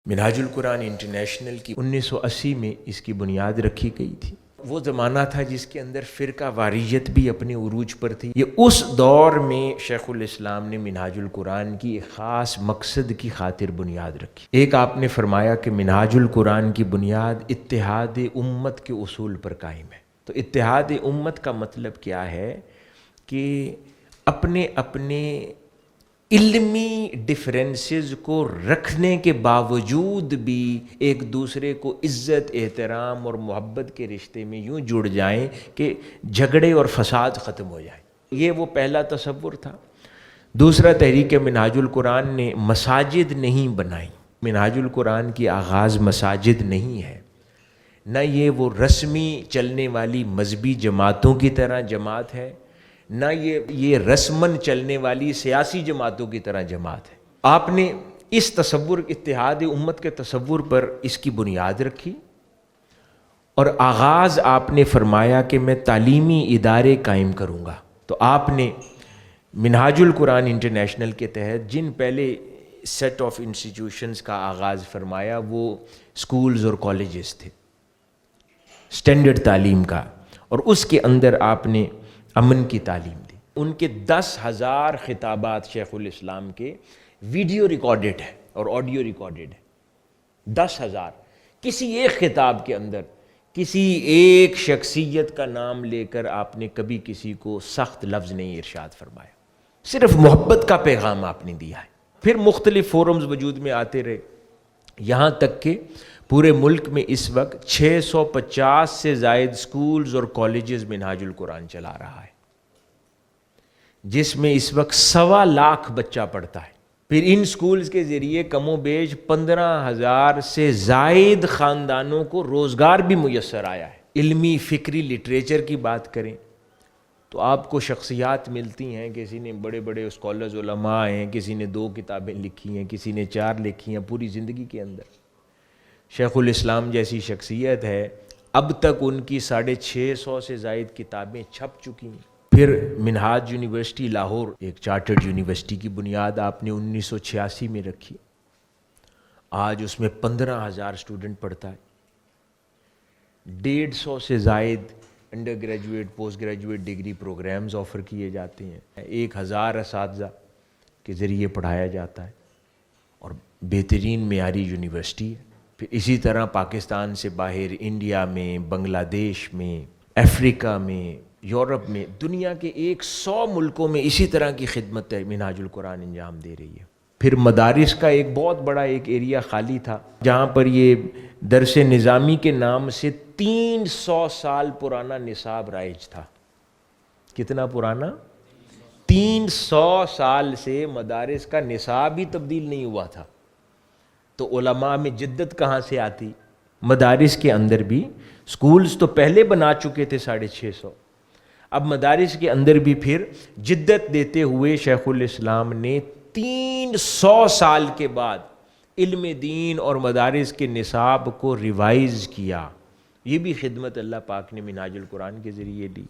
منہاج القرآن انٹرنیشنل کی 1980 میں اس کی بنیاد رکھی گئی تھی۔ وہ زمانہ تھا جس کے اندر فرقہ واریت بھی اپنے عروج پر تھی۔ یہ اس دور میں شیخ الاسلام نے منہاج القرآن کی ایک خاص مقصد کی خاطر بنیاد رکھی۔ ایک آپ نے فرمایا کہ منہاج القرآن کی بنیاد اتحاد امت کے اصول پر قائم ہے۔ تو اتحاد امت کا مطلب کیا ہے کہ اپنے اپنے علمی ڈفرینسز کو رکھنے کے باوجود بھی ایک دوسرے کو عزت، احترام اور محبت کے رشتے میں یوں جڑ جائیں کہ جھگڑے اور فساد ختم ہو جائے۔ یہ وہ پہلا تصور تھا۔ دوسرا، تحریک منہاج القرآن نے مساجد نہیں بنائی۔ منہاج القرآن کی آغاز مساجد نہیں ہے، نہ یہ وہ رسمی چلنے والی مذہبی جماعتوں کی طرح جماعت ہے، نہ یہ رسماً چلنے والی سیاسی جماعتوں کی طرح جماعت ہے۔ آپ نے اس تصور، اتحاد امت کے تصور پر اس کی بنیاد رکھی، اور آغاز آپ نے فرمایا کہ میں تعلیمی ادارے قائم کروں گا۔ تو آپ نے منہاج القرآن انٹرنیشنل کے تحت جن پہلے سیٹ آف انسٹیٹیوشنز کا آغاز فرمایا وہ سکولز اور کالجز تھے، سٹینڈرڈ تعلیم کا، اور اس کے اندر آپ نے امن کی تعلیم دی۔ ان کے 10,000 خطابات شیخ الاسلام کے ویڈیو ریکارڈڈ ہے اور آڈیو ریکارڈڈ ہے۔ 10,000 کسی ایک خطاب کے اندر کسی ایک شخصیت کا نام لے کر آپ نے کبھی کسی کو سخت لفظ نہیں ارشاد فرمایا، صرف محبت کا پیغام آپ نے دیا ہے۔ پھر مختلف فورمز وجود میں آتے رہے، یہاں تک کہ پورے ملک میں اس وقت 650 سے زائد سکولز اور کالجز منہاج القرآن چلا رہا ہے، جس میں اس وقت 1.25 لاکھ بچہ پڑھتا ہے۔ پھر ان سکولز کے ذریعے کم و بیش 15,000 سے زائد خاندانوں کو روزگار بھی میسر آیا ہے۔ علمی فکری لٹریچر کی بات کریں تو آپ کو شخصیات ملتی ہیں، کسی نے بڑے بڑے اسکالرز علماء ہیں، کسی نے 2 کتابیں لکھی ہیں، کسی نے 4 لکھی ہیں پوری زندگی کے اندر۔ شیخ الاسلام جیسی شخصیت ہے، اب تک ان کی 650 سے زائد کتابیں چھپ چکی ہیں۔ پھر منہاج یونیورسٹی لاہور، ایک چارٹرڈ یونیورسٹی کی بنیاد آپ نے 1986 میں رکھی۔ آج اس میں 15,000 اسٹوڈنٹ پڑھتا ہے، 150 سے زائد undergraduate, postgraduate degree programmes offer کیے جاتے ہیں، 1,000 اساتذہ کے ذریعے پڑھایا جاتا ہے، اور بہترین معیاری یونیورسٹی ہے۔ پھر اسی طرح پاکستان سے باہر انڈیا میں، بنگلہ دیش میں، افریقہ میں، یورپ میں، دنیا کے 100 ملکوں میں اسی طرح کی خدمت منہاج القرآن انجام دے رہی ہے۔ پھر مدارس کا ایک بہت بڑا ایک ایریا خالی تھا، جہاں پر یہ درس نظامی کے نام سے 300 سال پرانا نصاب رائج تھا۔ کتنا پرانا؟ 300 سال سے مدارس کا نصاب ہی تبدیل نہیں ہوا تھا۔ تو علماء میں جدت کہاں سے آتی؟ مدارس کے اندر بھی سکولز تو پہلے بنا چکے تھے 650، اب مدارس کے اندر بھی پھر جدت دیتے ہوئے شیخ الاسلام نے 300 سال کے بعد علم دین اور مدارس کے نصاب کو ریوائز کیا۔ یہ بھی خدمت اللہ پاک نے منہاج القرآن کے ذریعے دی۔